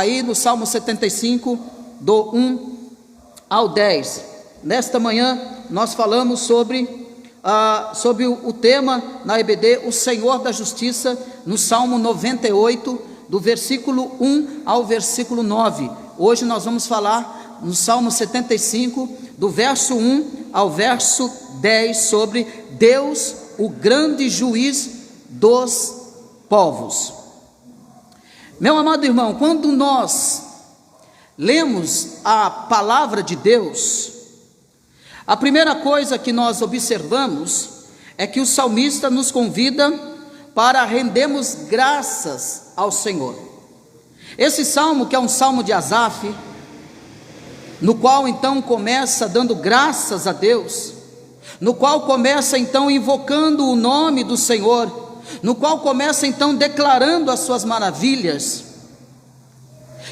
aí no Salmo 75, do 1 ao 10. Nesta manhã nós falamos sobre o tema na EBD, o Senhor da Justiça, no Salmo 98, do versículo 1 ao versículo 9. Hoje nós vamos falar no Salmo 75, do verso 1 ao verso 10, sobre Deus, o grande juiz dos povos. Meu amado irmão, quando nós lemos a palavra de Deus, a primeira coisa que nós observamos é que o salmista nos convida para rendermos graças ao Senhor. Esse salmo, que é um salmo de Asaf, no qual então começa dando graças a Deus, no qual começa então invocando o nome do Senhor, no qual começa então declarando as suas maravilhas.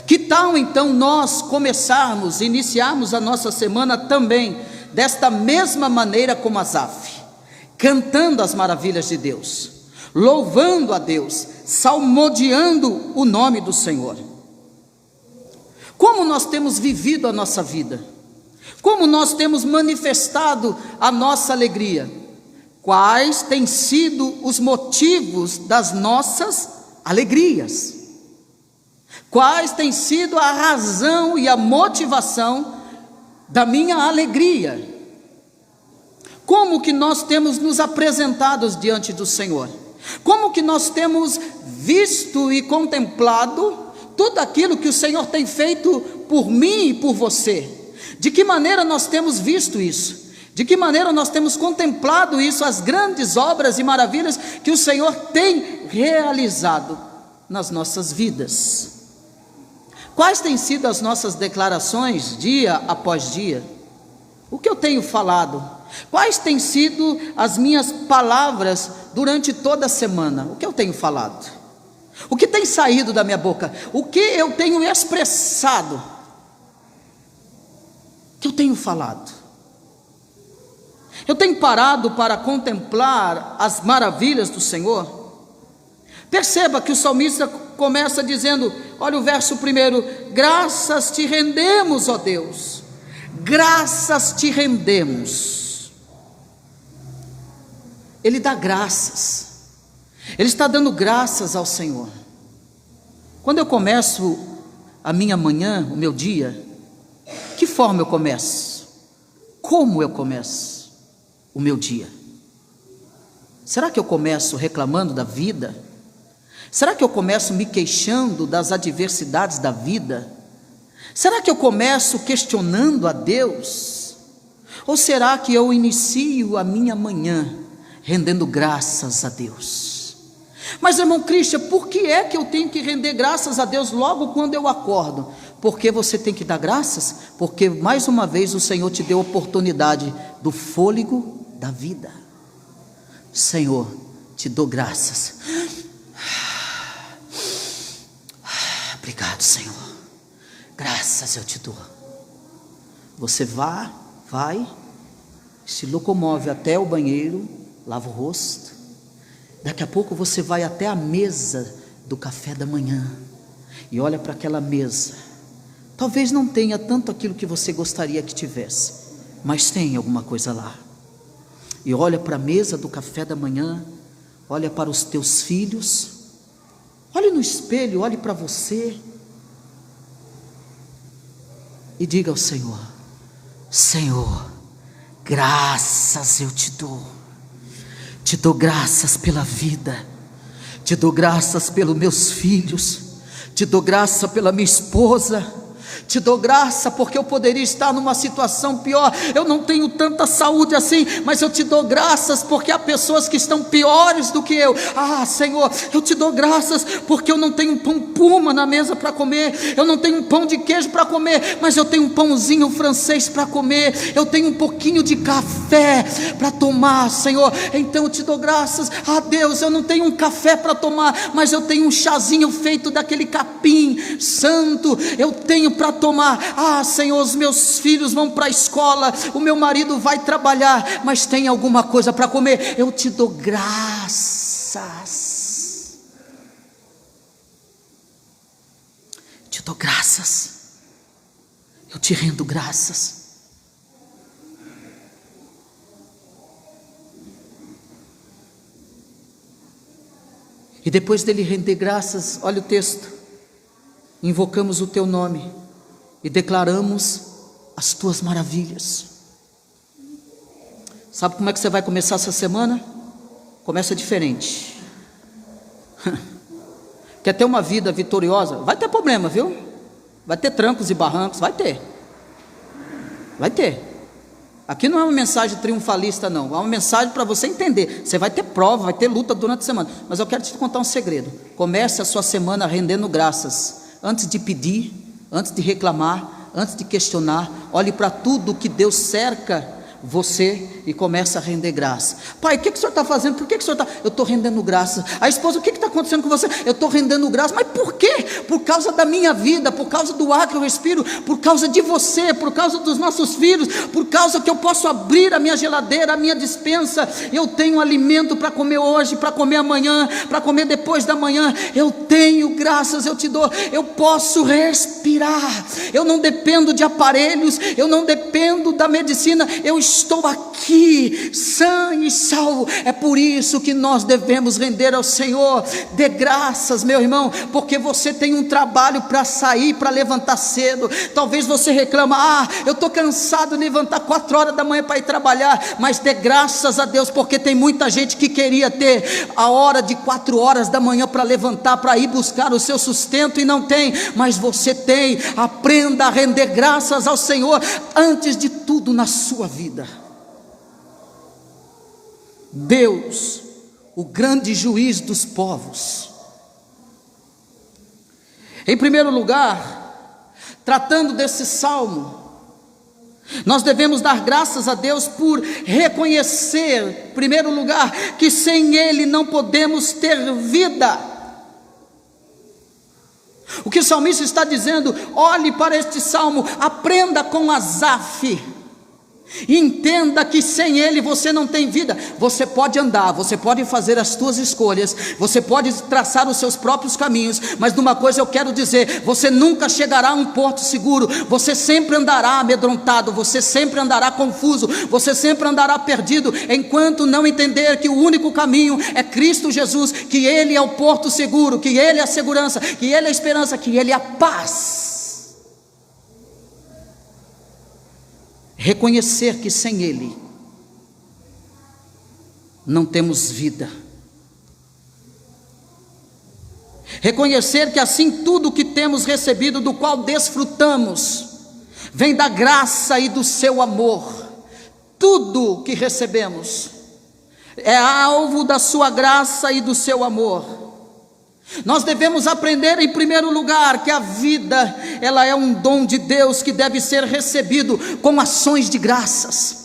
Que tal então nós começarmos, iniciarmos a nossa semana também desta mesma maneira como Asaf, cantando as maravilhas de Deus, louvando a Deus, salmodiando o nome do Senhor. Como nós temos vivido a nossa vida? Como nós temos manifestado a nossa alegria? Quais têm sido os motivos das nossas alegrias? Quais têm sido a razão e a motivação da minha alegria? Como que nós temos nos apresentado diante do Senhor? Como que nós temos visto e contemplado tudo aquilo que o Senhor tem feito por mim e por você? De que maneira nós temos visto isso? De que maneira nós temos contemplado isso, as grandes obras e maravilhas que o Senhor tem realizado nas nossas vidas? Quais têm sido as nossas declarações dia após dia? O que eu tenho falado? Quais têm sido as minhas palavras durante toda a semana? O que eu tenho falado? O que tem saído da minha boca? O que eu tenho expressado? O que eu tenho falado? Eu tenho parado para contemplar as maravilhas do Senhor? Perceba que o salmista começa dizendo, olha o verso primeiro: graças te rendemos, ó Deus, graças te rendemos. Ele dá graças, ele está dando graças ao Senhor. Quando eu começo a minha manhã, o meu dia, que forma eu começo? Como eu começo o meu dia? Será que eu começo reclamando da vida? Será que eu começo me queixando das adversidades da vida? Será que eu começo questionando a Deus? Ou será que eu inicio a minha manhã rendendo graças a Deus? Mas irmão Cristian, por que é que eu tenho que render graças a Deus logo quando eu acordo? Porque você tem que dar graças? Porque mais uma vez o Senhor te deu a oportunidade do fôlego da vida. Senhor, te dou graças. Obrigado, Senhor, graças eu te dou. Você vai, se locomove até o banheiro, lava o rosto, daqui a pouco você vai até a mesa do café da manhã, e olha para aquela mesa, talvez não tenha tanto aquilo que você gostaria que tivesse, mas tem alguma coisa lá, e olha para a mesa do café da manhã, olha para os teus filhos, olhe no espelho, olhe para você e diga ao Senhor: Senhor, graças eu te dou graças pela vida, te dou graças pelos meus filhos, te dou graça pela minha esposa, te dou graça porque eu poderia estar numa situação pior, eu não tenho tanta saúde assim, mas eu te dou graças porque há pessoas que estão piores do que eu. Senhor, eu te dou graças porque eu não tenho pão puma na mesa para comer, eu não tenho um pão de queijo para comer, mas eu tenho um pãozinho francês para comer, eu tenho um pouquinho de café para tomar, Senhor, então eu te dou graças. Deus, eu não tenho um café para tomar, mas eu tenho um chazinho feito daquele capim santo, eu tenho para tomar. Senhor, os meus filhos vão para a escola, o meu marido vai trabalhar, mas tem alguma coisa para comer, eu te dou graças. te dou graças, eu te rendo graças. E depois dele render graças, olha o texto: invocamos o teu nome e declaramos as tuas maravilhas. Sabe como é que você vai começar essa semana? Começa diferente. Quer ter uma vida vitoriosa? Vai ter problema, viu? Vai ter trancos e barrancos, vai ter. Vai ter. Aqui não é uma mensagem triunfalista, não. É uma mensagem para você entender. Você vai ter prova, vai ter luta durante a semana. Mas eu quero te contar um segredo. Comece a sua semana rendendo graças. Antes de pedir, antes de reclamar, antes de questionar, olhe para tudo que Deus cerca você e começa a render graça. Pai, o que o senhor está fazendo? Por que o senhor está? Eu estou rendendo graça. A esposa, o que está acontecendo com você? Eu estou rendendo graça. Mas por quê? Por causa da minha vida, por causa do ar que eu respiro, por causa de você, por causa dos nossos filhos, por causa que eu posso abrir a minha geladeira, a minha despensa. Eu tenho alimento para comer hoje, para comer amanhã, para comer depois da manhã. Eu tenho graças, eu te dou. Eu posso respirar. Eu não dependo de aparelhos, eu não dependo da medicina. Eu estou aqui, sã e salvo. É por isso que nós devemos render ao Senhor. Dê graças, meu irmão, porque você tem um trabalho para sair, para levantar cedo. Talvez você reclama: eu estou cansado de levantar 4 horas da manhã para ir trabalhar. Mas dê graças a Deus, porque tem muita gente que queria ter a hora de 4 horas da manhã para levantar, para ir buscar o seu sustento e não tem. Mas você tem. Aprenda a render graças ao Senhor antes de tudo na sua vida. Deus, o grande juiz dos povos. Em primeiro lugar, tratando desse salmo, nós devemos dar graças a Deus por reconhecer, em primeiro lugar, que sem Ele não podemos ter vida. O que o salmista está dizendo: olhe para este salmo, aprenda com Asaf, entenda que sem ele você não tem vida. Você pode andar, você pode fazer as suas escolhas, você pode traçar os seus próprios caminhos, mas numa coisa eu quero dizer: você nunca chegará a um porto seguro. Você sempre andará amedrontado, você sempre andará confuso, você sempre andará perdido, enquanto não entender que o único caminho é Cristo Jesus, que Ele é o porto seguro, que Ele é a segurança, que Ele é a esperança, que Ele é a paz. Reconhecer que sem Ele não temos vida. Reconhecer que assim tudo que temos recebido, do qual desfrutamos, vem da graça e do seu amor. Tudo que recebemos é alvo da sua graça e do seu amor. Nós devemos aprender em primeiro lugar que a vida, ela é um dom de Deus que deve ser recebido com ações de graças.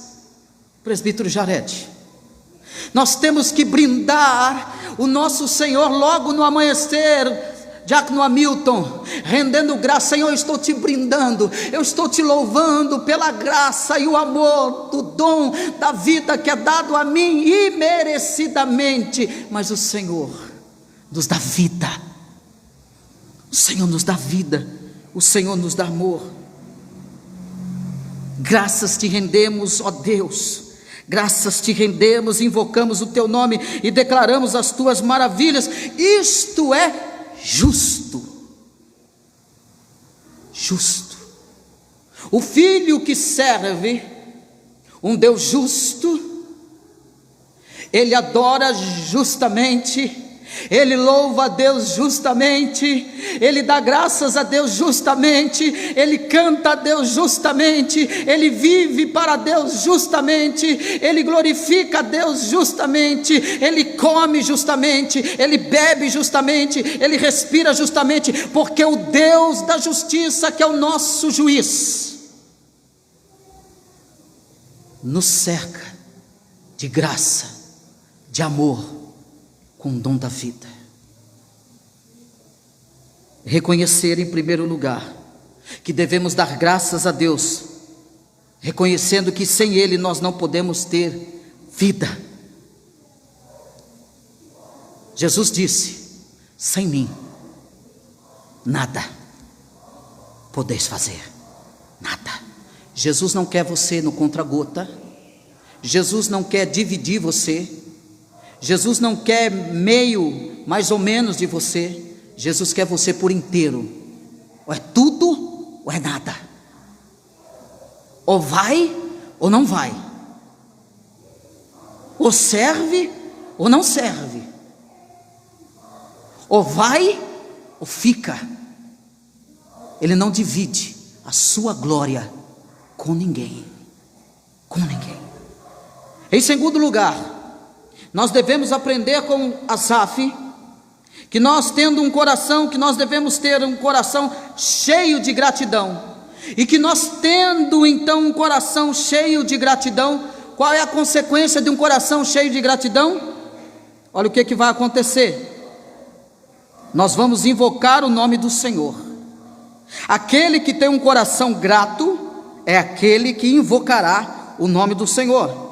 Presbítero Jared, nós temos que brindar o nosso Senhor logo no amanhecer. Diácono Hamilton, rendendo graça: Senhor, eu estou te brindando, eu estou te louvando pela graça e o amor do dom da vida que é dado a mim imerecidamente. Mas o Senhor nos dá vida, o Senhor nos dá vida, o Senhor nos dá amor. Graças te rendemos, ó Deus, graças te rendemos, invocamos o teu nome e declaramos as tuas maravilhas. Isto é justo. Justo. O filho que serve um Deus justo, ele adora justamente, ele louva a Deus justamente, ele dá graças a Deus justamente, ele canta a Deus justamente, ele vive para Deus justamente, ele glorifica a Deus justamente, ele come justamente, ele bebe justamente, ele respira justamente, porque o Deus da justiça, que é o nosso juiz, nos cerca de graça, de amor, com o dom da vida. Reconhecer em primeiro lugar que devemos dar graças a Deus, reconhecendo que sem Ele nós não podemos ter vida. Jesus disse: sem mim, nada podeis fazer nada. Jesus não quer você no contra-gota. Jesus não quer dividir você. Jesus não quer meio, mais ou menos de você. Jesus quer você por inteiro. Ou é tudo ou é nada. Ou vai ou não vai. Ou serve ou não serve. Ou vai ou fica. Ele não divide a sua glória com ninguém. Com ninguém. Em segundo lugar, nós devemos aprender com Asaf, que nós tendo um coração, que nós devemos ter um coração cheio de gratidão. E que nós tendo então um coração cheio de gratidão, qual é a consequência de um coração cheio de gratidão? Olha o que vai acontecer. Nós vamos invocar o nome do Senhor. Aquele que tem um coração grato é aquele que invocará o nome do Senhor.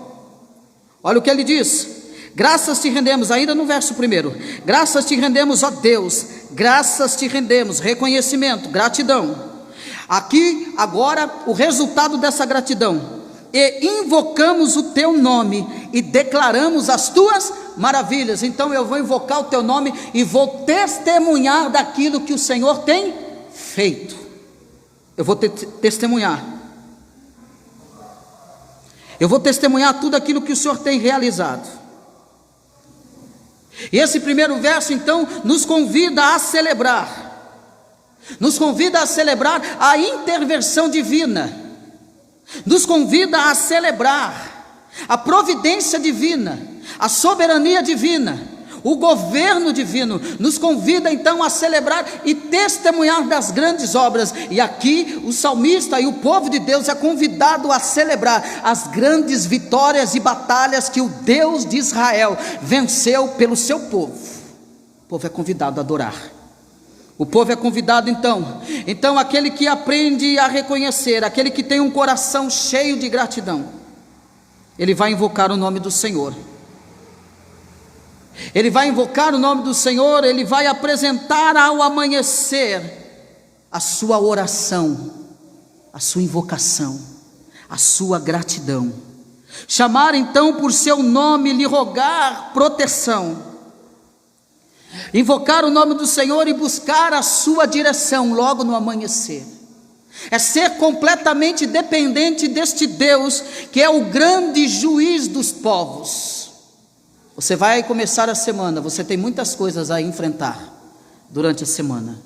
Olha o que ele diz: graças te rendemos, ainda no verso 1, graças te rendemos, ó Deus, graças te rendemos, reconhecimento, gratidão. Aqui agora o resultado dessa gratidão: e invocamos o teu nome e declaramos as tuas maravilhas. Então eu vou invocar o teu nome e vou testemunhar daquilo que o Senhor tem feito. Eu vou testemunhar. Eu vou testemunhar tudo aquilo que o Senhor tem realizado. E esse primeiro verso então nos convida a celebrar. Nos convida a celebrar a intervenção divina. Nos convida a celebrar a providência divina, a soberania divina, o governo divino. Nos convida então a celebrar e testemunhar das grandes obras. E aqui o salmista e o povo de Deus é convidado a celebrar as grandes vitórias e batalhas que o Deus de Israel venceu pelo seu povo. O povo é convidado a adorar. O povo é convidado então aquele que aprende a reconhecer, aquele que tem um coração cheio de gratidão, ele vai invocar o nome do Senhor. Ele vai invocar o nome do Senhor, ele vai apresentar ao amanhecer a sua oração, a sua invocação, a sua gratidão. Chamar então por seu nome, lhe rogar proteção. Invocar o nome do Senhor e buscar a sua direção logo no amanhecer. É ser completamente dependente deste Deus, que é o grande juiz dos povos. Você vai começar a semana, você tem muitas coisas a enfrentar durante a semana.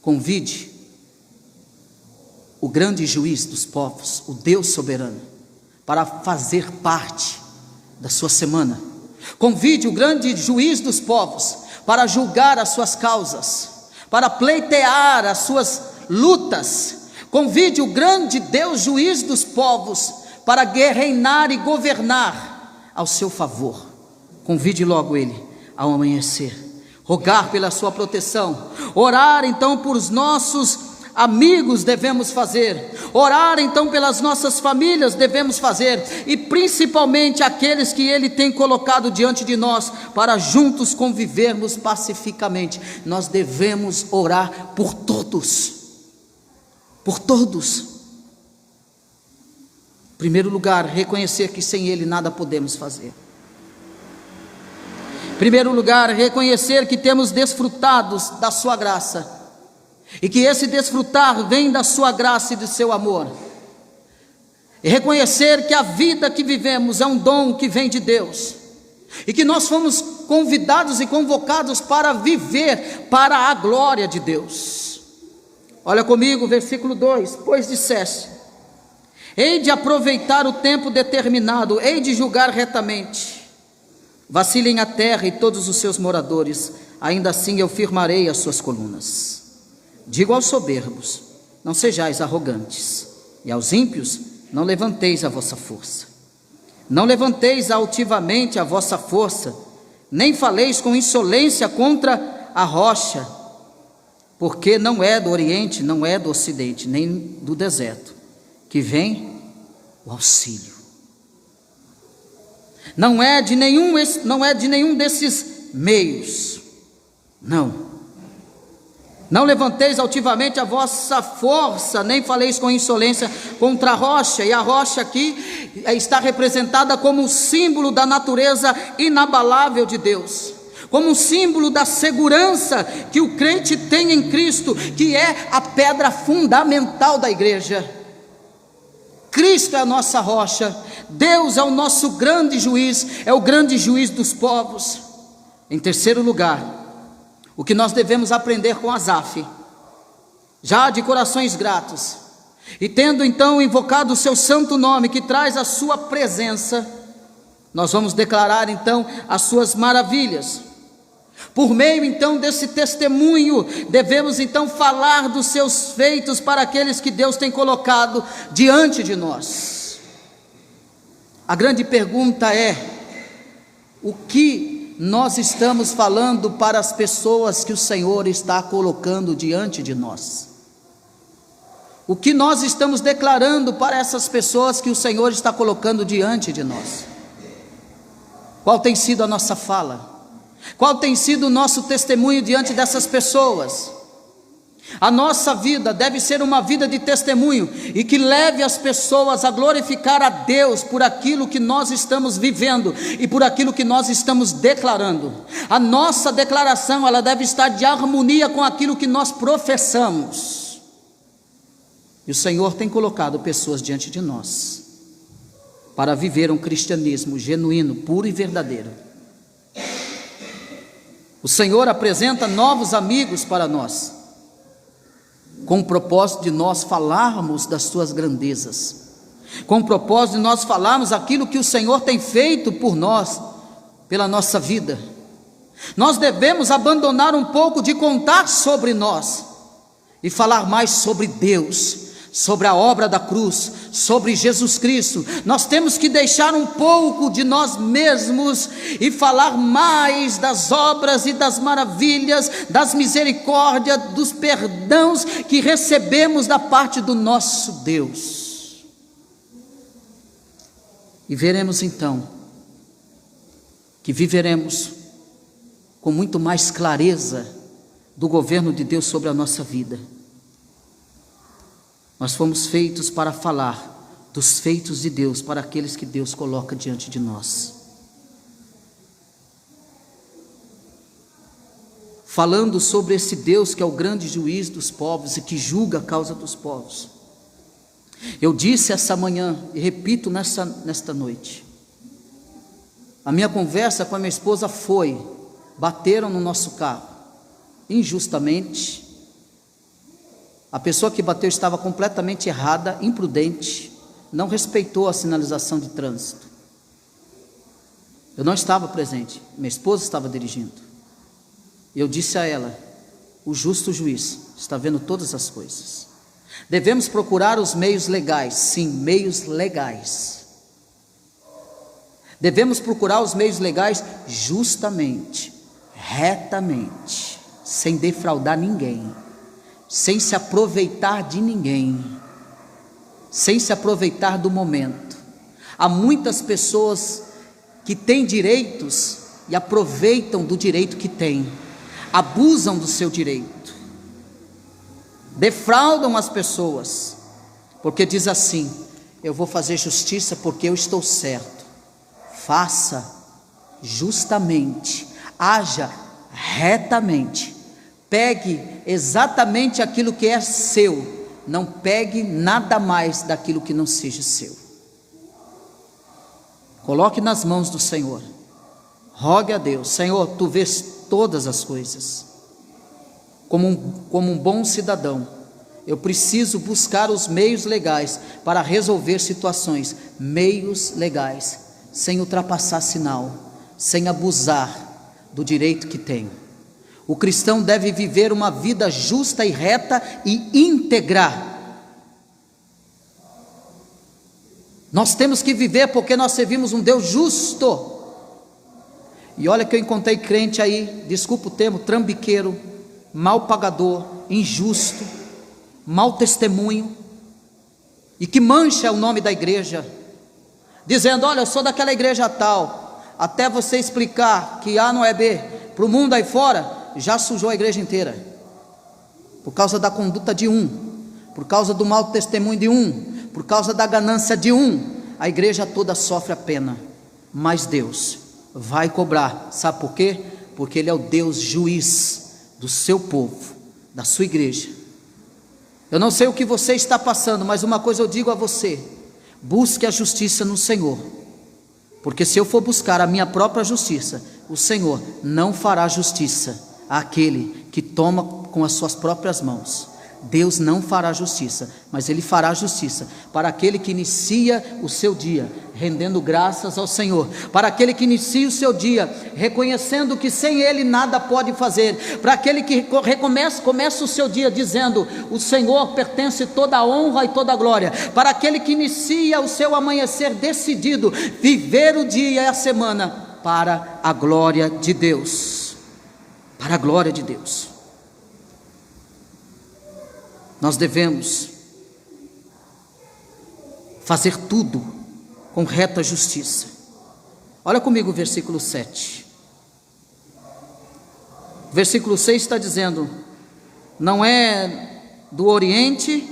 Convide o grande juiz dos povos, o Deus soberano, para fazer parte da sua semana. Convide o grande juiz dos povos para julgar as suas causas, para pleitear as suas lutas. Convide o grande Deus juiz dos povos para reinar e governar ao seu favor. Convide logo ele ao amanhecer, rogar pela sua proteção, orar então por os nossos amigos devemos fazer, orar então pelas nossas famílias devemos fazer, e principalmente aqueles que ele tem colocado diante de nós, para juntos convivermos pacificamente. Nós devemos orar por todos, por todos. Em primeiro lugar, reconhecer que sem ele nada podemos fazer. Em primeiro lugar, reconhecer que temos desfrutados da sua graça, e que esse desfrutar vem da sua graça e do seu amor. E reconhecer que a vida que vivemos é um dom que vem de Deus, e que nós fomos convidados e convocados para viver para a glória de Deus. Olha comigo, versículo 2: pois disseste: hei de aproveitar o tempo determinado, hei de julgar retamente. Vacilem a terra e todos os seus moradores, ainda assim eu firmarei as suas colunas. Digo aos soberbos: não sejais arrogantes, e aos ímpios: não levanteis a vossa força. Não levanteis altivamente a vossa força, nem faleis com insolência contra a rocha, porque não é do oriente, não é do ocidente, nem do deserto, que vem o auxílio. Não é de nenhum desses meios, não. Não levanteis altivamente a vossa força, nem faleis com insolência contra a rocha. E a rocha aqui está representada como um símbolo da natureza inabalável de Deus, como um símbolo da segurança que o crente tem em Cristo, que é a pedra fundamental da igreja. Cristo é a nossa rocha, Deus é o nosso grande juiz, é o grande juiz dos povos. Em terceiro lugar, o que nós devemos aprender com Asaf, já de corações gratos, e tendo então invocado o seu santo nome, que traz a sua presença, nós vamos declarar então as suas maravilhas. Por meio então desse testemunho, devemos então falar dos seus feitos para aqueles que Deus tem colocado diante de nós. A grande pergunta é: o que nós estamos falando para as pessoas que o Senhor está colocando diante de nós? O que nós estamos declarando para essas pessoas que o Senhor está colocando diante de nós? Qual tem sido a nossa fala? Qual tem sido o nosso testemunho diante dessas pessoas? A nossa vida deve ser uma vida de testemunho, e que leve as pessoas a glorificar a Deus por aquilo que nós estamos vivendo e por aquilo que nós estamos declarando. A nossa declaração, ela deve estar de harmonia com aquilo que nós professamos. E o Senhor tem colocado pessoas diante de nós para viver um cristianismo genuíno, puro e verdadeiro. O Senhor apresenta novos amigos para nós, com o propósito de nós falarmos das suas grandezas, com o propósito de nós falarmos aquilo que o Senhor tem feito por nós, pela nossa vida. Nós devemos abandonar um pouco de contar sobre nós e falar mais sobre Deus, sobre a obra da cruz, sobre Jesus Cristo. Nós temos que deixar um pouco de nós mesmos e falar mais das obras e das maravilhas, das misericórdias, dos perdões que recebemos da parte do nosso Deus. E veremos então que viveremos com muito mais clareza do governo de Deus sobre a nossa vida. Nós fomos feitos para falar dos feitos de Deus para aqueles que Deus coloca diante de nós. Falando sobre esse Deus que é o grande juiz dos povos e que julga a causa dos povos. Eu disse essa manhã e repito nesta noite. A minha conversa com a minha esposa foi: bateram no nosso carro, injustamente. A pessoa que bateu estava completamente errada, imprudente, não respeitou a sinalização de trânsito. Eu não estava presente, minha esposa estava dirigindo. Eu disse a ela: o justo juiz está vendo todas as coisas. Devemos procurar os meios legais, sim, meios legais. Devemos procurar os meios legais justamente, retamente, sem defraudar ninguém, sem se aproveitar de ninguém, sem se aproveitar do momento. Há muitas pessoas que têm direitos e aproveitam do direito que têm, abusam do seu direito, defraudam as pessoas, porque diz assim: eu vou fazer justiça porque eu estou certo. Faça justamente, haja retamente, pegue exatamente aquilo que é seu, não pegue nada mais daquilo que não seja seu. Coloque nas mãos do Senhor, rogue a Deus: Senhor, tu vês todas as coisas. Como um bom cidadão, eu preciso buscar os meios legais para resolver situações, meios legais, sem ultrapassar sinal, sem abusar do direito que tenho. O cristão deve viver uma vida justa e reta e íntegra. Nós temos que viver porque nós servimos um Deus justo. E olha que eu encontrei crente aí, desculpa o termo, trambiqueiro, mal pagador, injusto, mau testemunho, e que mancha o nome da igreja, dizendo: olha, eu sou daquela igreja tal. Até você explicar que A não é B para o mundo aí fora, já sujou a igreja inteira. por causa da conduta de um, por causa do mau testemunho de um, por causa da ganância de um, a igreja toda sofre a pena. Mas Deus vai cobrar, sabe por quê? Porque Ele é o Deus juiz do seu povo, da sua igreja. Eu não sei o que você está passando, mas uma coisa eu digo a você: busque a justiça no Senhor, porque se eu for buscar a minha própria justiça, o Senhor não fará justiça àquele que toma com as suas próprias mãos. Deus não fará justiça, mas Ele fará justiça para aquele que inicia o seu dia rendendo graças ao Senhor, para aquele que inicia o seu dia reconhecendo que sem Ele nada pode fazer, para aquele que começa o seu dia dizendo: o Senhor pertence toda a honra e toda a glória, para aquele que inicia o seu amanhecer decidido viver o dia e a semana para a glória de Deus, para a glória de Deus. Nós devemos fazer tudo com reta justiça. Olha comigo o versículo 7. Versículo 6 está dizendo: não é do Oriente,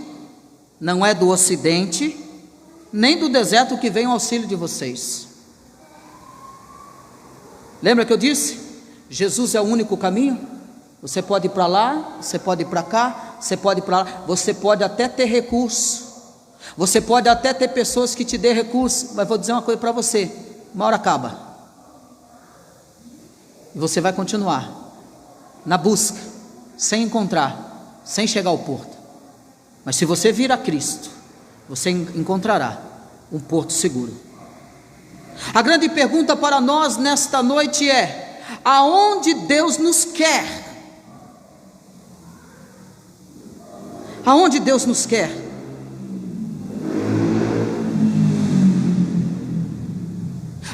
não é do Ocidente, nem do deserto que vem o auxílio de vocês. Lembra que eu disse? Jesus é o único caminho. Você pode ir para lá, você pode ir para cá, você pode ir para lá, você pode até ter recurso, você pode até ter pessoas que te dê recurso, mas vou dizer uma coisa para você: uma hora acaba, e você vai continuar na busca, sem encontrar, sem chegar ao porto. Mas se você vir a Cristo, você encontrará um porto seguro. A grande pergunta para nós nesta noite é: aonde Deus nos quer? Aonde Deus nos quer?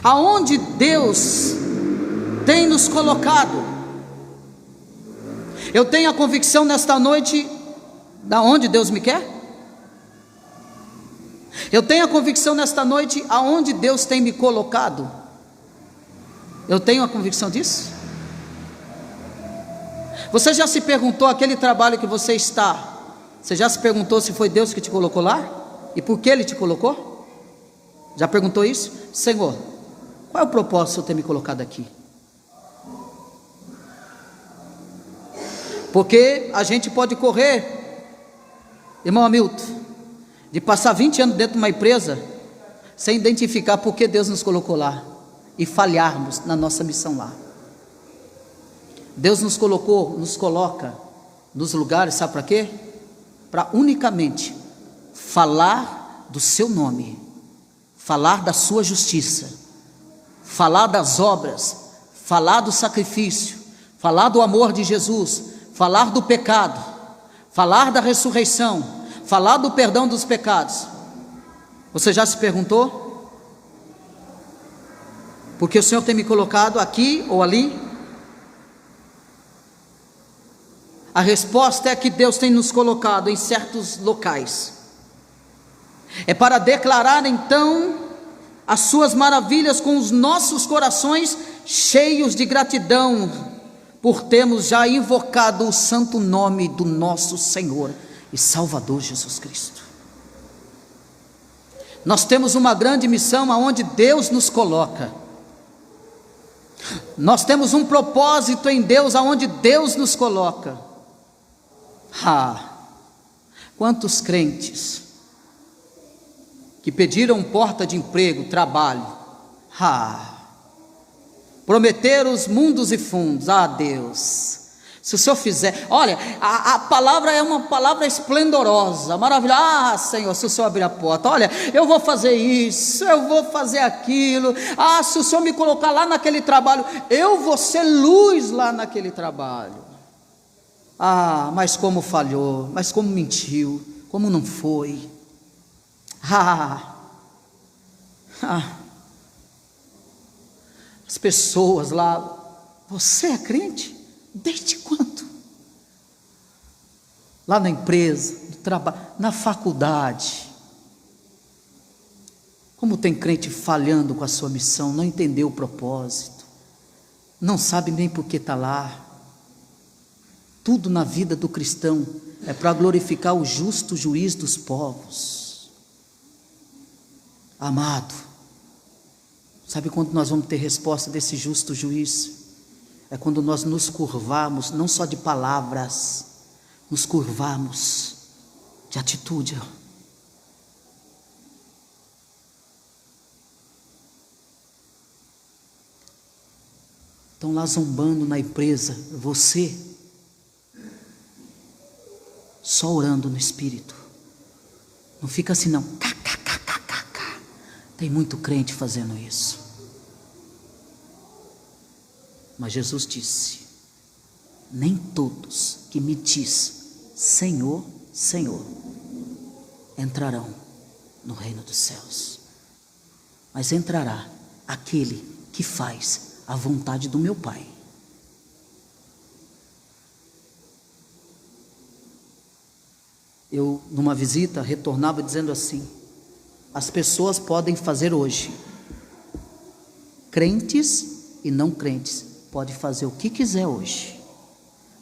Aonde Deus tem nos colocado? Eu tenho a convicção nesta noite, da onde Deus me quer? Eu tenho a convicção nesta noite, aonde Deus tem me colocado? Eu tenho a convicção disso? Você já se perguntou, aquele trabalho que você está, você já se perguntou se foi Deus que te colocou lá? E por que Ele te colocou? Já perguntou isso? Senhor, qual é o propósito de eu ter me colocado aqui? Porque a gente pode correr, irmão Hamilton, de passar 20 anos dentro de uma empresa, sem identificar por que Deus nos colocou lá, e falharmos na nossa missão lá. Deus nos coloca nos lugares, sabe para quê? Para unicamente falar do seu nome, falar da sua justiça, falar das obras, falar do sacrifício, falar do amor de Jesus, falar do pecado, falar da ressurreição, falar do perdão dos pecados. Você já se perguntou? Porque o Senhor tem me colocado aqui ou ali? A resposta é que Deus tem nos colocado em certos locais. É para declarar então as suas maravilhas com os nossos corações cheios de gratidão, por termos já invocado o santo nome do nosso Senhor e Salvador Jesus Cristo. Nós temos uma grande missão aonde Deus nos coloca. Nós temos um propósito em Deus aonde Deus nos coloca. Quantos crentes que pediram porta de emprego, trabalho, prometeram os mundos e fundos. Deus, se o Senhor fizer, olha, a palavra é uma palavra esplendorosa, maravilhosa. Senhor, se o Senhor abrir a porta, olha, eu vou fazer isso, eu vou fazer aquilo. Se o Senhor me colocar lá naquele trabalho, eu vou ser luz lá naquele trabalho. Mas como falhou, mas como mentiu, como não foi. As pessoas lá: você é crente? Desde quando? Lá na empresa, no trabalho, na faculdade. Como tem crente falhando com a sua missão, não entendeu o propósito, não sabe nem por que está lá. Tudo na vida do cristão é para glorificar o justo juiz dos povos. Amado, sabe quando nós vamos ter resposta desse justo juiz? É quando nós nos curvarmos, não só de palavras, nos curvarmos de atitude. Estão lá zombando na empresa, você só orando no Espírito. Não fica assim não. Tem muito crente fazendo isso. Mas Jesus disse: nem todos que me diz Senhor, Senhor, entrarão no reino dos céus, mas entrará aquele que faz a vontade do meu Pai. Eu, numa visita, retornava dizendo assim: as pessoas podem fazer hoje, crentes e não crentes, podem fazer o que quiser hoje,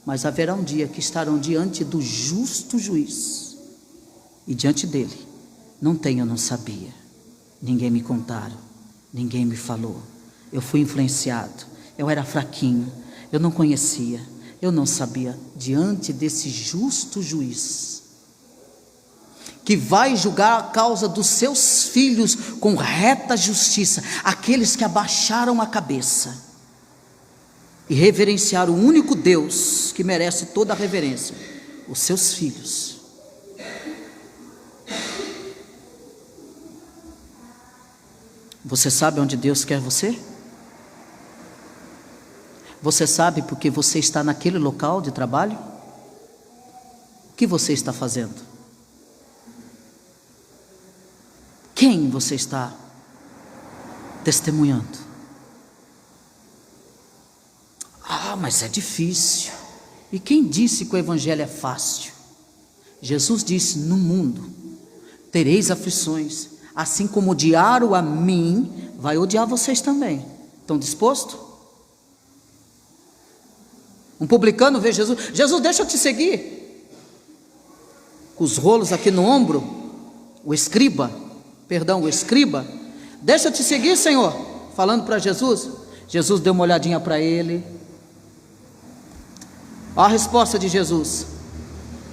mas haverá um dia que estarão diante do justo juiz, e diante dele, não tenho, não sabia, ninguém me contaram, ninguém me falou, eu fui influenciado, eu era fraquinho, eu não conhecia, eu não sabia, diante desse justo juiz, que vai julgar a causa dos seus filhos com reta justiça, aqueles que abaixaram a cabeça e reverenciaram o único Deus que merece toda a reverência, os seus filhos. Você sabe onde Deus quer você? Você sabe porque você está naquele local de trabalho? O que você está fazendo? Quem você está testemunhando? Ah, mas é difícil. E quem disse que o evangelho é fácil? Jesus disse: no mundo tereis aflições, assim como odiaram a mim, vai odiar vocês também. Estão dispostos? Um publicano vê Jesus: Jesus, deixa eu te seguir. Com os rolos aqui no ombro, o escriba, deixa eu te seguir, Senhor, falando para Jesus. Jesus deu uma olhadinha para ele. Olha a resposta de Jesus: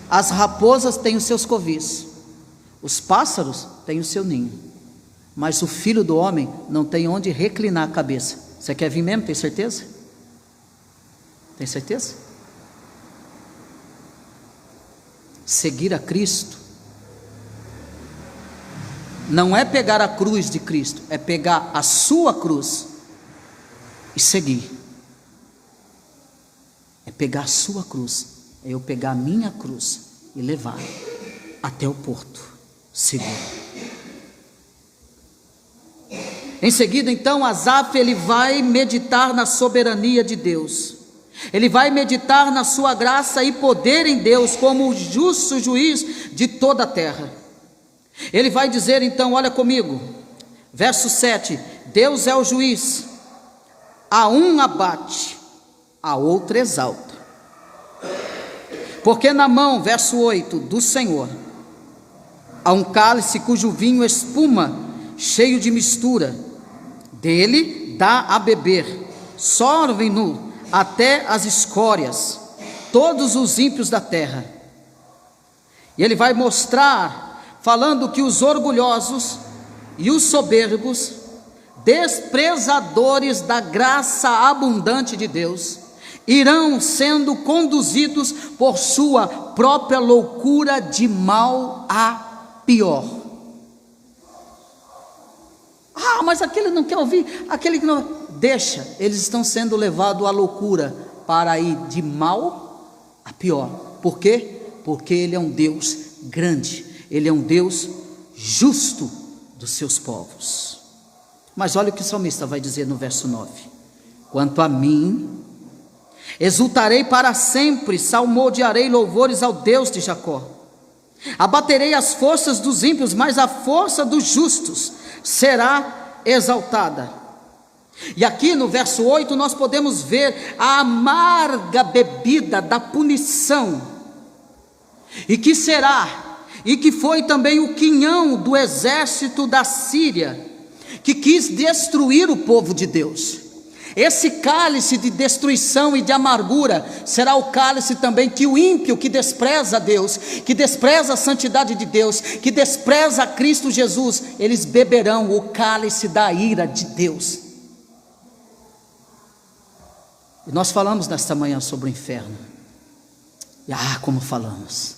as raposas têm os seus covis, os pássaros têm o seu ninho, mas o filho do homem não tem onde reclinar a cabeça. Você quer vir mesmo? Tem certeza? Tem certeza? Seguir a Cristo não é pegar a cruz de Cristo, é pegar a sua cruz e seguir. É pegar a sua cruz, é eu pegar a minha cruz e levar até o porto seguro. Em seguida, então, Asaf, ele vai meditar na soberania de Deus. Ele vai meditar na sua graça e poder em Deus, como o justo juiz de toda a terra. Ele vai dizer então, olha comigo, verso 7, Deus é o juiz, a um abate, a outro exalta. Porque na mão, verso 8, do Senhor, há um cálice cujo vinho espuma, cheio de mistura, dele dá a beber, sorvem-no até as escórias, todos os ímpios da terra. E ele vai mostrar, falando que os orgulhosos e os soberbos, desprezadores da graça abundante de Deus, irão sendo conduzidos por sua própria loucura de mal a pior. Ah, mas aquele não quer ouvir, aquele que não... Deixa, eles estão sendo levados à loucura, para ir de mal a pior. Por quê? Porque Ele é um Deus grande, Ele é um Deus justo dos seus povos. Mas olha o que o salmista vai dizer no verso 9: quanto a mim, exultarei para sempre, salmodiarei louvores ao Deus de Jacó. Abaterei as forças dos ímpios, mas a força dos justos será exaltada. E aqui no verso 8 nós podemos ver a amarga bebida da punição, e que será, e que foi também o quinhão do exército da Síria, que quis destruir o povo de Deus. Esse cálice de destruição e de amargura será o cálice também que o ímpio, que despreza a Deus, que despreza a santidade de Deus, que despreza a Cristo Jesus, eles beberão o cálice da ira de Deus. E nós falamos nesta manhã sobre o inferno. E como falamos.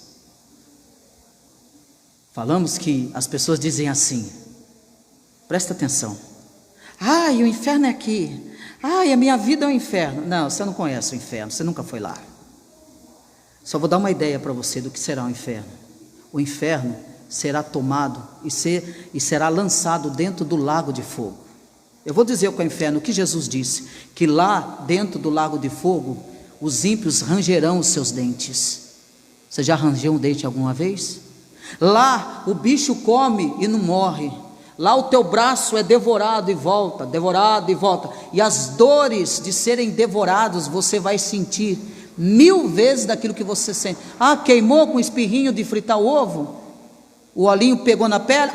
Falamos que as pessoas dizem assim, presta atenção, o inferno é aqui, a minha vida é um inferno. Não, você não conhece o inferno, você nunca foi lá. Só vou dar uma ideia para você do que será o inferno. O inferno será tomado e será lançado dentro do lago de fogo. Eu vou dizer o que é o inferno, o que Jesus disse, que lá dentro do lago de fogo, os ímpios rangerão os seus dentes. Você já rangeu um dente alguma vez? Lá o bicho come e não morre. Lá o teu braço é devorado e volta, e as dores de serem devorados você vai sentir 1000 vezes daquilo que você sente. Queimou com um espirrinho de fritar o ovo? O olhinho pegou na pele?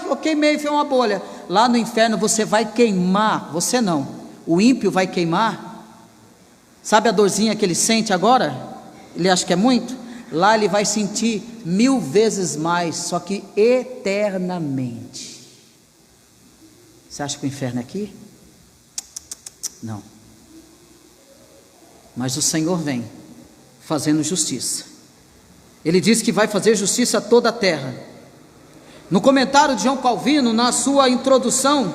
Eu queimei, foi uma bolha. Lá no inferno você vai queimar, você não, o ímpio vai queimar. Sabe a dorzinha que ele sente agora? Ele acha que é muito? Lá ele vai sentir 1000 vezes mais, só que eternamente. Você acha que o inferno é aqui? Não. Mas o Senhor vem fazendo justiça. Ele diz que vai fazer justiça a toda a terra. No comentário de João Calvino, na sua introdução,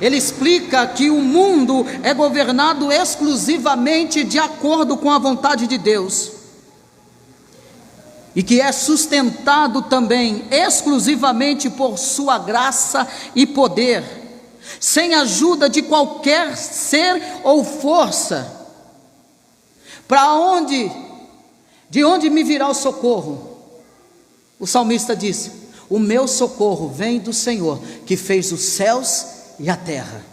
ele explica que o mundo é governado exclusivamente de acordo com a vontade de Deus, e que é sustentado também exclusivamente por sua graça e poder, sem ajuda de qualquer ser ou força. De onde me virá o socorro? O salmista disse: o meu socorro vem do Senhor, que fez os céus e a terra.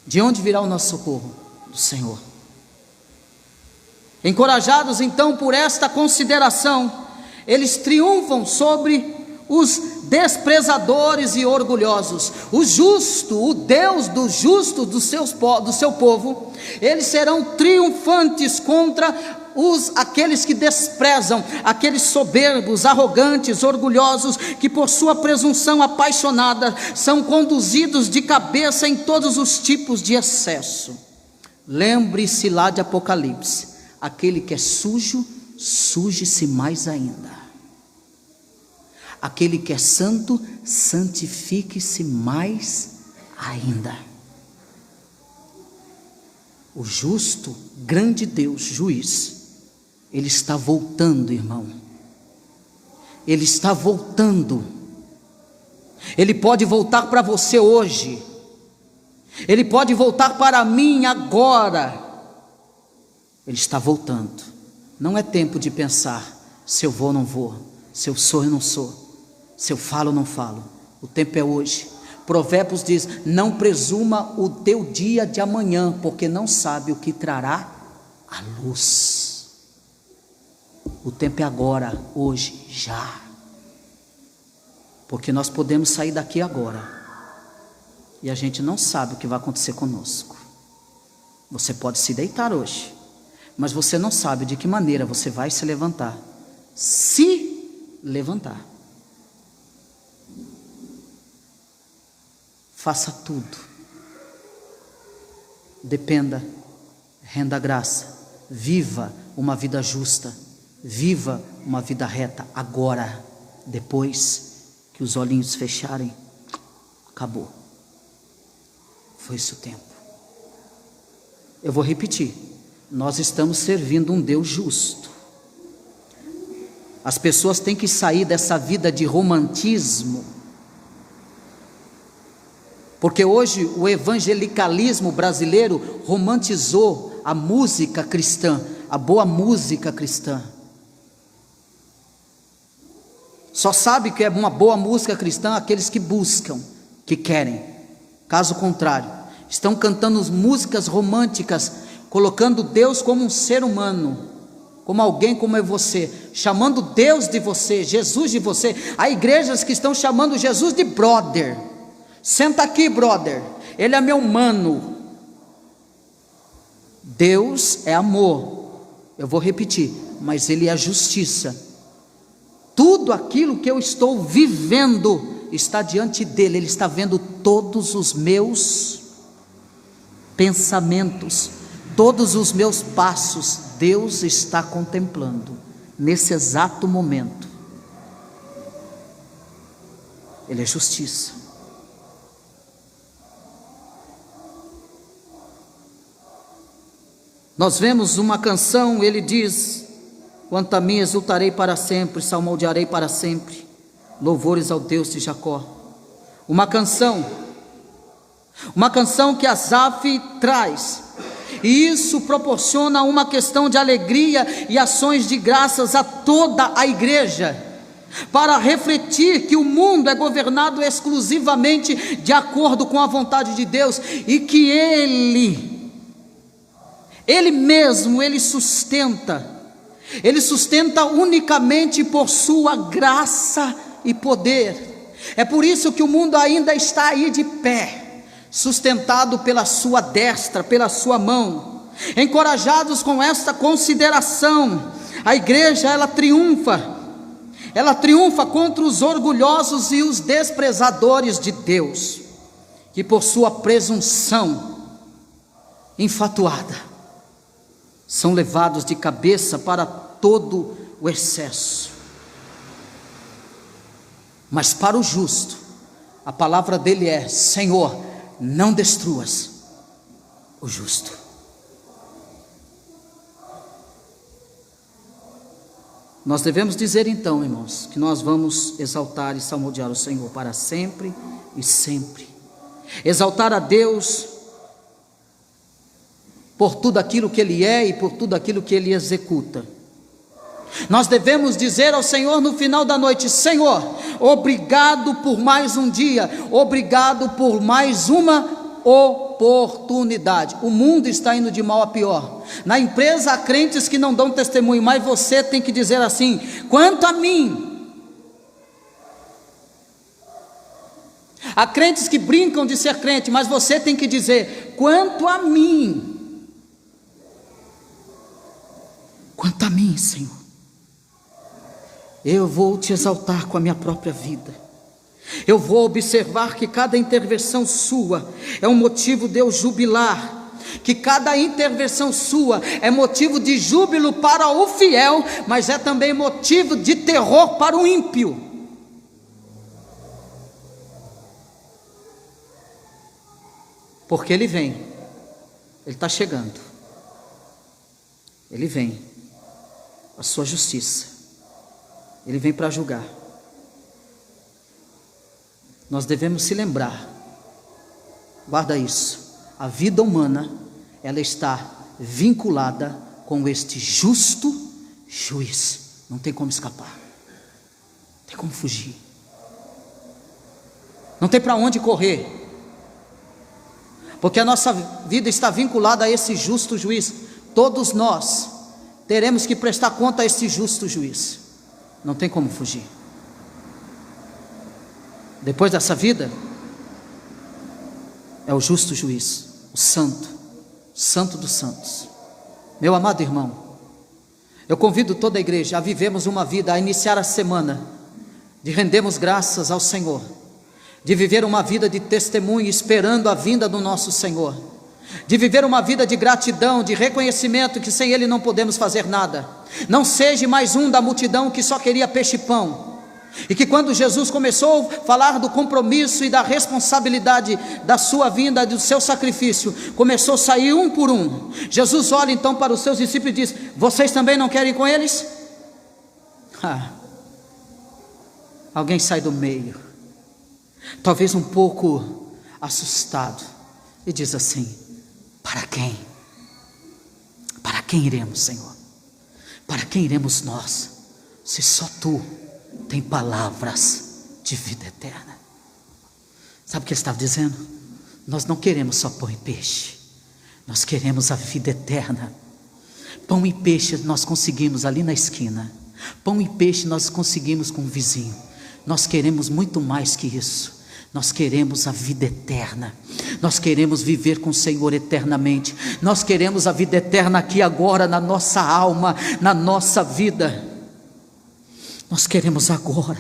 De onde virá o nosso socorro? Do Senhor. Encorajados então por esta consideração, eles triunfam sobre os desprezadores e orgulhosos. O justo, o Deus do justo do seu povo, eles serão triunfantes contra aqueles que desprezam, aqueles soberbos, arrogantes, orgulhosos, que por sua presunção apaixonada são conduzidos de cabeça em todos os tipos de excesso. Lembre-se lá de Apocalipse: aquele que é sujo, suje-se mais ainda. Aquele que é santo, santifique-se mais ainda. O justo, grande Deus, juiz, Ele está voltando, irmão. Ele está voltando. Ele pode voltar para você hoje. Ele pode voltar para mim agora. Ele está voltando. Não é tempo de pensar se eu vou ou não vou, se eu sou ou não sou, se eu falo ou não falo. O tempo é hoje. Provérbios diz: não presuma o teu dia de amanhã, porque não sabe o que trará a luz. O tempo é agora, hoje, já. Porque nós podemos sair daqui agora e a gente não sabe o que vai acontecer conosco. Você pode se deitar hoje, mas você não sabe de que maneira você vai se levantar. Se levantar. Faça tudo. Dependa, renda graça. Viva uma vida justa. Viva uma vida reta agora. Depois que os olhinhos fecharem, acabou. Foi esse o tempo. Eu vou repetir. Nós estamos servindo um Deus justo. As pessoas têm que sair dessa vida de romantismo, porque hoje o evangelicalismo brasileiro romantizou a música cristã, a boa música cristã. Só sabe que é uma boa música cristã aqueles que buscam, que querem. Caso contrário, estão cantando músicas românticas, colocando Deus como um ser humano, como alguém como é você, chamando Deus de você, Jesus de você. Há igrejas que estão chamando Jesus de brother. Senta aqui, brother, ele é meu mano. Deus é amor, eu vou repetir, mas ele é justiça. Tudo aquilo que eu estou vivendo está diante dele, ele está vendo todos os meus pensamentos, todos os meus passos. Deus está contemplando nesse exato momento. Ele é justiça. Nós vemos uma canção, ele diz: quanto a mim, exultarei para sempre, salmodiarei para sempre, louvores ao Deus de Jacó. Uma canção que Asaf traz, e isso proporciona uma questão de alegria e ações de graças a toda a igreja, para refletir que o mundo é governado exclusivamente de acordo com a vontade de Deus, e que Ele mesmo, Ele sustenta unicamente por sua graça e poder. É por isso que o mundo ainda está aí de pé, sustentado pela sua destra, pela sua mão. Encorajados com esta consideração, a igreja ela triunfa contra os orgulhosos e os desprezadores de Deus, que por sua presunção infatuada são levados de cabeça para todo o excesso. Mas para o justo, a palavra dele é: Senhor, não destruas o justo. Nós devemos dizer então, irmãos, que nós vamos exaltar e salmodiar o Senhor para sempre e sempre. Exaltar a Deus por tudo aquilo que Ele é e por tudo aquilo que Ele executa. Nós devemos dizer ao Senhor no final da noite: Senhor, obrigado por mais um dia, obrigado por mais uma oportunidade. O mundo está indo de mal a pior. Na empresa há crentes que não dão testemunho, mas você tem que dizer assim: quanto a mim. Há crentes que brincam de ser crente, mas você tem que dizer: quanto a mim. Quanto a mim, Senhor, eu vou te exaltar com a minha própria vida. Eu vou observar que cada intervenção sua é um motivo de eu jubilar, que cada intervenção sua é motivo de júbilo para o fiel, mas é também motivo de terror para o ímpio. Porque Ele vem, Ele está chegando, Ele vem, a sua justiça, Ele vem para julgar. Nós devemos se lembrar, guarda isso, a vida humana, ela está vinculada com este justo juiz, não tem como escapar, não tem como fugir, não tem para onde correr, porque a nossa vida está vinculada a esse justo juiz. Todos nós teremos que prestar conta a esse justo juiz, não tem como fugir. Depois dessa vida, é o justo juiz, o santo dos santos. Meu amado irmão, eu convido toda a igreja a vivermos uma vida, a iniciar a semana, de rendermos graças ao Senhor, de viver uma vida de testemunho, esperando a vinda do nosso Senhor, de viver uma vida de gratidão, de reconhecimento que sem Ele não podemos fazer nada. Não seja mais um da multidão que só queria peixe e pão, e que quando Jesus começou a falar do compromisso e da responsabilidade da sua vinda, do seu sacrifício, começou a sair um por um. Jesus olha então para os seus discípulos e diz: vocês também não querem ir com eles? Alguém sai do meio, talvez um pouco assustado, e diz assim: para quem? Para quem iremos, Senhor? Para quem iremos nós, se só Tu tem palavras de vida eterna? Sabe o que ele estava dizendo? Nós não queremos só pão e peixe, nós queremos a vida eterna. Pão e peixe nós conseguimos ali na esquina, pão e peixe nós conseguimos com o vizinho. Nós queremos muito mais que isso. Nós queremos a vida eterna, nós queremos viver com o Senhor eternamente, nós queremos a vida eterna aqui agora, na nossa alma, na nossa vida, nós queremos agora.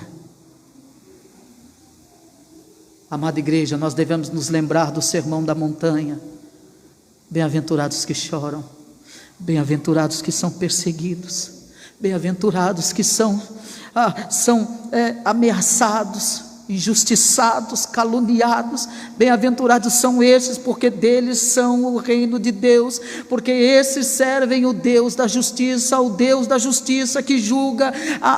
Amada igreja, nós devemos nos lembrar do sermão da montanha. Bem-aventurados que choram, bem-aventurados que são perseguidos, bem-aventurados que são ameaçados, injustiçados, caluniados. Bem-aventurados são esses, porque deles são o reino de Deus, porque esses servem o Deus da justiça, o Deus da justiça que julga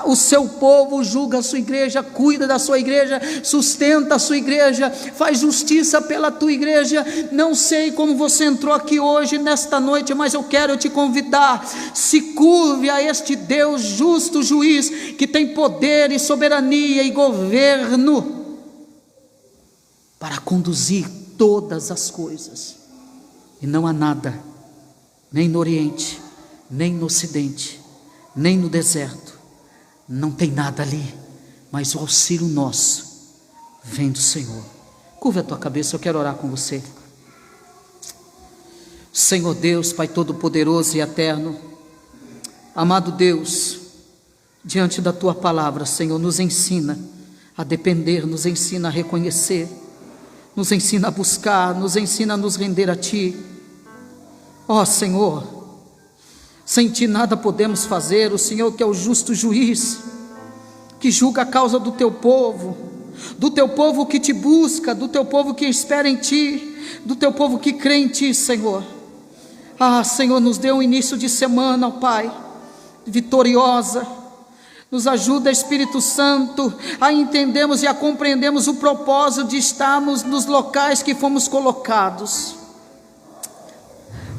o seu povo, julga a sua igreja, cuida da sua igreja, sustenta a sua igreja, faz justiça pela tua igreja. Não sei como você entrou aqui hoje, nesta noite, mas eu quero te convidar: se curve a este Deus justo, juiz, que tem poder e soberania e governo para conduzir todas as coisas. E não há nada, nem no Oriente, nem no Ocidente, nem no deserto, não tem nada ali, mas o auxílio nosso vem do Senhor. Curva a tua cabeça, eu quero orar com você. Senhor Deus, Pai Todo-Poderoso e Eterno, amado Deus, diante da tua palavra, Senhor, nos ensina a depender, nos ensina a reconhecer, nos ensina a buscar, nos ensina a nos render a Ti. Ó Senhor, sem Ti nada podemos fazer. O Senhor que é o justo juiz, que julga a causa do Teu povo que Te busca, do Teu povo que espera em Ti, do Teu povo que crê em Ti, Senhor. Senhor, nos dê um início de semana, ó Pai, vitoriosa. Nos ajuda, Espírito Santo, a entendermos e a compreendermos o propósito de estarmos nos locais que fomos colocados.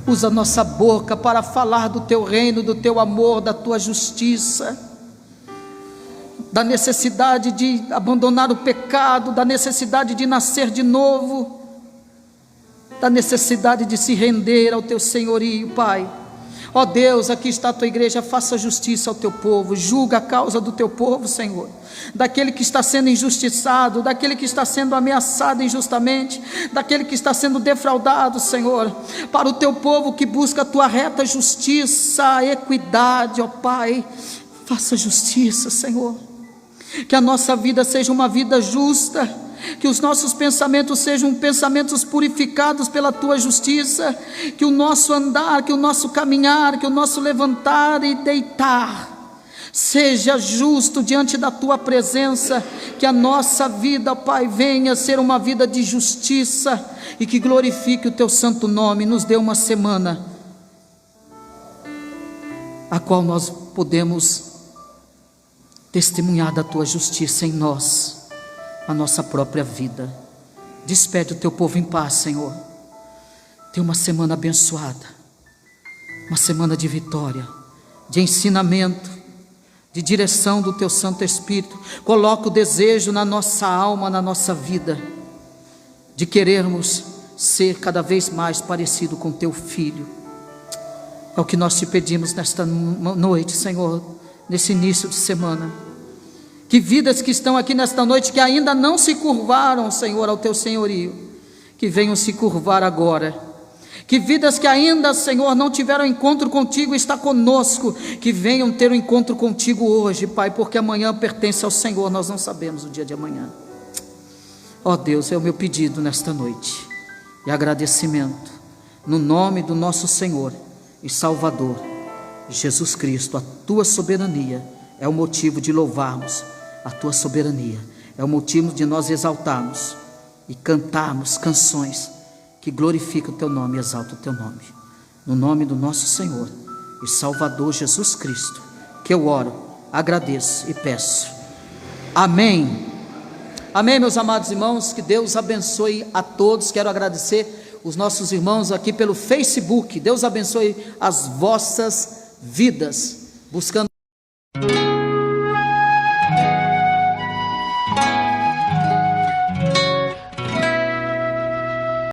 Usa nossa boca para falar do Teu reino, do Teu amor, da Tua justiça, da necessidade de abandonar o pecado, da necessidade de nascer de novo, da necessidade de se render ao Teu senhorio, Pai. Ó Deus, aqui está a Tua igreja, faça justiça ao Teu povo, julga a causa do Teu povo, Senhor, daquele que está sendo injustiçado, daquele que está sendo ameaçado injustamente, daquele que está sendo defraudado, Senhor, para o Teu povo que busca a Tua reta justiça, a equidade, ó Pai, faça justiça, Senhor, que a nossa vida seja uma vida justa, que os nossos pensamentos sejam pensamentos purificados pela Tua justiça, que o nosso andar, que o nosso caminhar, que o nosso levantar e deitar seja justo diante da Tua presença, que a nossa vida, Pai, venha ser uma vida de justiça e que glorifique o Teu santo nome. Nos dê uma semana a qual nós podemos testemunhar da Tua justiça em nós, a nossa própria vida. Despede o Teu povo em paz, Senhor. Tenha uma semana abençoada, uma semana de vitória, de ensinamento, de direção do Teu Santo Espírito. Coloca o desejo na nossa alma, na nossa vida, de querermos ser cada vez mais parecido com Teu Filho. É o que nós Te pedimos nesta noite, Senhor, nesse início de semana. Que vidas que estão aqui nesta noite, que ainda não se curvaram, Senhor, ao Teu senhorio, que venham se curvar agora. Que vidas que ainda, Senhor, não tiveram encontro contigo, está conosco, que venham ter um encontro contigo hoje, Pai, porque amanhã pertence ao Senhor, nós não sabemos o dia de amanhã. Ó Deus, é o meu pedido nesta noite, e agradecimento, no nome do nosso Senhor e Salvador, Jesus Cristo. A Tua soberania é o motivo de louvarmos, a Tua soberania é o motivo de nós exaltarmos e cantarmos canções que glorificam o Teu nome e exaltam o Teu nome. No nome do nosso Senhor e Salvador Jesus Cristo, que eu oro, agradeço e peço. Amém. Amém, meus amados irmãos, que Deus abençoe a todos. Quero agradecer os nossos irmãos aqui pelo Facebook. Deus abençoe as vossas vidas, buscando